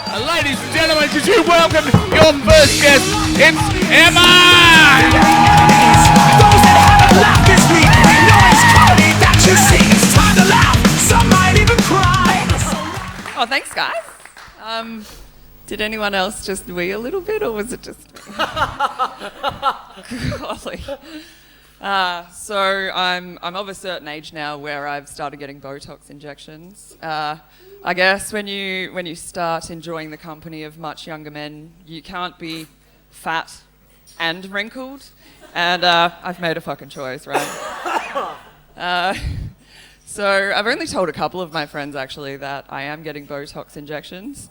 Ladies and gentlemen, could you welcome your first guest? It's Emma! Those that haven't laughed this week know it's comedy that you see. It's time to laugh, some might even cry. Oh, thanks, guys. Did anyone else just wee a little bit, or was it just me? Golly. So I'm of a certain age now where I've started getting Botox injections. I guess when you start enjoying the company of much younger men, you can't be fat and wrinkled, and I've made a fucking choice, right? So I've only told a couple of my friends actually that I am getting Botox injections.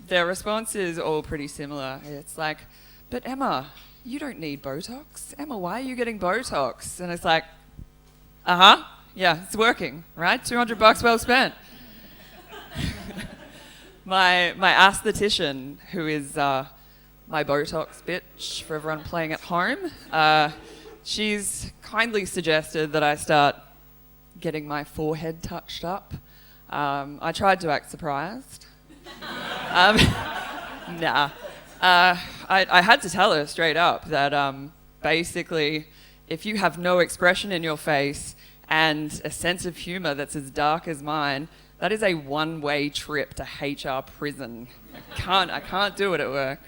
Their response is all pretty similar. It's like, but Emma, you don't need Botox. Emma, why are you getting Botox? And it's like, yeah, it's working, right? $200 well spent. My aesthetician, who is my Botox bitch for everyone playing at home, she's kindly suggested that I start getting my forehead touched up. I tried to act surprised. Nah. I had to tell her straight up that basically, if you have no expression in your face and a sense of humour that's as dark as mine, that is a one-way trip to HR prison. I can't do it at work.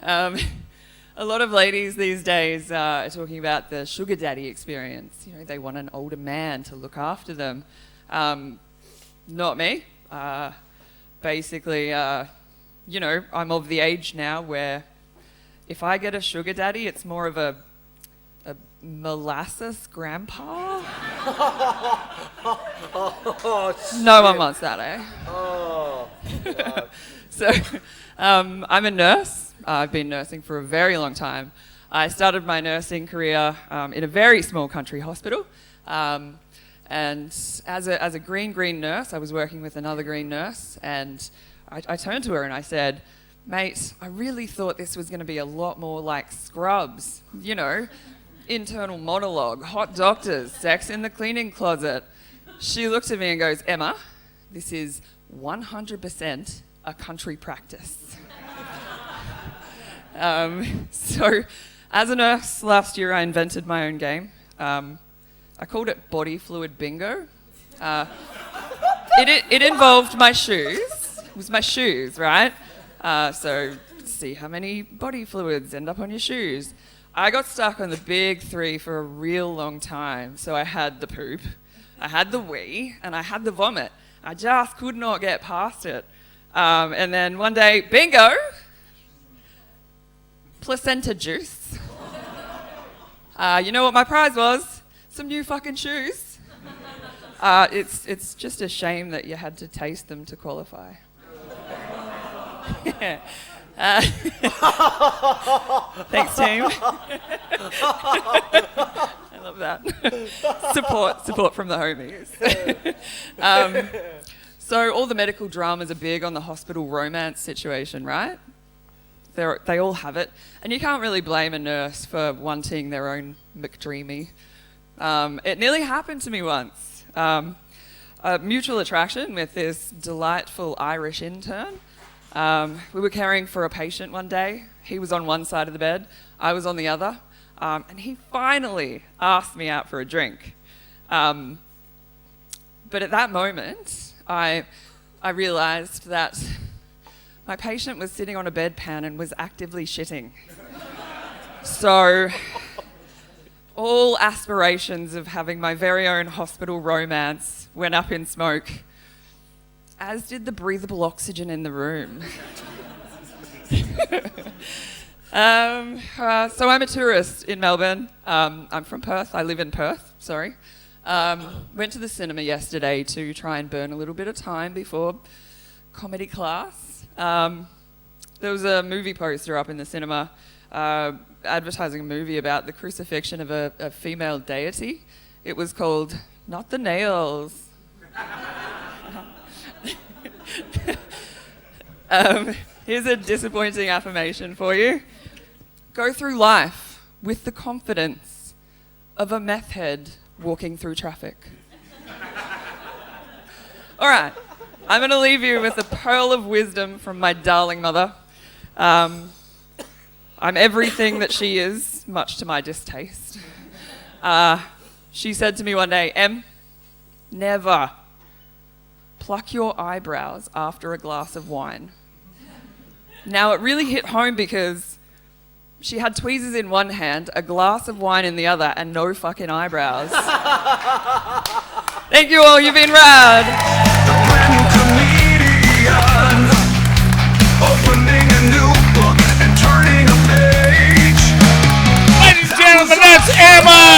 A lot of ladies these days are talking about the sugar daddy experience. You know, they want an older man to look after them. Not me. Basically, you know, I'm of the age now where if I get a sugar daddy, it's more of a molasses grandpa. No one wants that, eh? Oh, God. So, I'm a nurse. I've been nursing for a very long time. I started my nursing career in a very small country hospital. And as a green nurse, I was working with another green nurse, and I turned to her and I said, mate, I really thought this was going to be a lot more like Scrubs, you know, internal monologue, hot doctors, sex in the cleaning closet. She looked at me and goes, Emma, this is 100% a country practice. So as a nurse, last year I invented my own game. I called it body fluid bingo. It involved my shoes. It was my shoes, right? So see how many body fluids end up on your shoes. I got stuck on the big three for a real long time. So I had the poop, I had the wee, and I had the vomit. I just could not get past it. And then one day, bingo, placenta juice. You know what my prize was? Some new fucking shoes. It's just a shame that you had to taste them to qualify. Thanks, team. I love that. Support from the homies. So all the medical dramas are big on the hospital romance situation, right? They all have it. And you can't really blame a nurse for wanting their own McDreamy. It nearly happened to me once. A mutual attraction with this delightful Irish intern. We were caring for a patient one day. He was on one side of the bed, I was on the other, and he finally asked me out for a drink. But at that moment, I realised that my patient was sitting on a bedpan and was actively shitting. So all aspirations of having my very own hospital romance went up in smoke, as did the breathable oxygen in the room. So I'm a tourist in Melbourne. I'm from Perth. I live in Perth, sorry. Went to the cinema yesterday to try and burn a little bit of time before comedy class. There was a movie poster up in the cinema advertising a movie about the crucifixion of a female deity. It was called Not the Nails. Here's a disappointing affirmation for you. Go through life with the confidence of a meth head walking through traffic. All right. I'm going to leave you with a pearl of wisdom from my darling mother. I'm everything that she is, much to my distaste. She said to me one day, Em, never pluck your eyebrows after a glass of wine. Now, it really hit home because she had tweezers in one hand, a glass of wine in the other, and no fucking eyebrows. Thank you all, you've been rad. Opening a new book and turning a page. Ladies and gentlemen, that's Emma!